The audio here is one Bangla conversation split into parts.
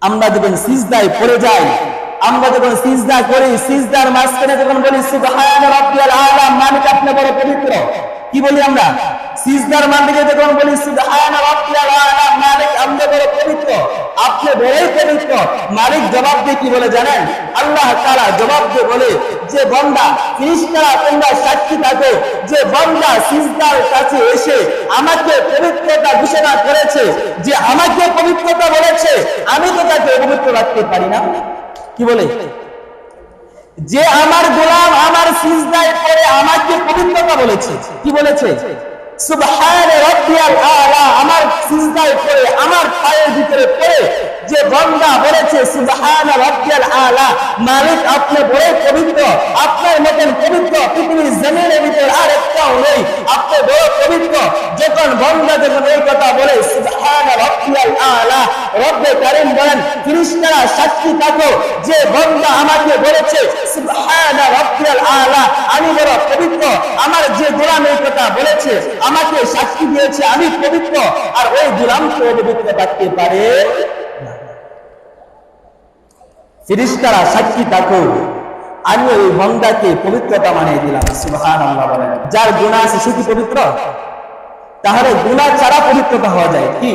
আমরা যখন সিজদায় পড়ে যাই, আমরা যখন সিজদা করি, সিজদার মাঝখানে যখন বলি সুবহানা রাব্বিয়াল আলা, মালিক আপনি বড় পবিত্র, কি বলি আমরা? সিজদার মাঝে যখন বলি সুবহানা রাব্বিয়াল আলা, মালিক আপনি বড় পবিত্র, আপনি বড়ই পবিত্র, মালিক জবাব দিয়ে কি বলে জানেন? আল্লাহ তাআলা জবাব দিয়ে বলে যে বান্দা, ফেরেশতারা তোমরা সাক্ষী থাকো, যে বান্দা সিজদার কাছে এসে আমাকে পবিত্রতা ঘোষণা করেছে, যে আমাকে পবিত্রতা বলেছে, আমি তো তাকে পবিত্র রাখতে পারি না। কি বলে? যে আমার গোলাম আমার সিজদায় পড়ে আমাকে পবিত্রতা বলেছে, কি বলেছে? সুবহানা রাব্বিয়াল আলা, আমার সিজদায় পড়ে আমার পায়ের ভিতরে পড়ে যে বান্দা বলেছে সুবহানা রাব্বিয়াল আলা, মালিক আপনি বড় পবিত্র, আপনার মতন পবিত্র পৃথিবীর জমিনের ভিতর আর একটাও নেই, আপনি বড় পবিত্র। যখন বান্দা যখন এই কথা বলে সুবহানা রাব্বিয়াল আলা, রব্বে কারীম বলেন ফেরেশতারা সাক্ষী থাকো, যে বান্দা আমাকে বলেছে সুবহানা রাব্বিয়াল আলা, আমি বড় পবিত্র, আমার যে গোলাম এই কথা বলেছে, আমাকে সাক্ষী দিয়েছে আমি পবিত্র, আর ওই গোলাম তো পবিত্র থাকতে পারে না। ফেরেশতারা সাক্ষী থাকো, আমি ওই বান্দাকে পবিত্রতা বানিয়ে দিলাম। সুবহানাল্লাহ বলেন। যার গুনাহ আছে সে কি পবিত্র? তাহলে গুনাহ ছাড়া পবিত্রতা হওয়া যায় কি?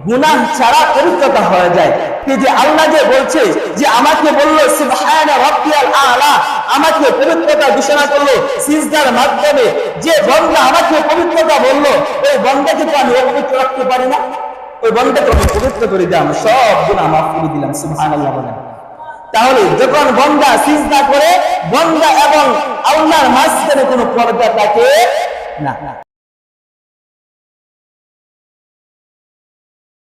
গুনাহ ছাড়া পবিত্রতা হয়ে যায় কি? যে আল্লাহ যে বলছে যে আমাকে বললো সুবহানা রাব্বিয়াল আলা, আমাকে পবিত্রতা ঘোষণা করলো সিজদার মাধ্যমে, যে বান্দা আমাকে পবিত্রতা বললো, ওই বান্দাকে তো আমি অপবিত্র রাখতে পারি না, ওই বান্দাকে আমি পবিত্র করে দিলাম, সব গুনাহ মাফ করে দিলাম। সুবহানাল্লাহ বলেন। তাহলে যখন বান্দা সিজদা করে, বান্দা এবং আল্লাহর মাঝখানে কোনো পর্দা থাকে না।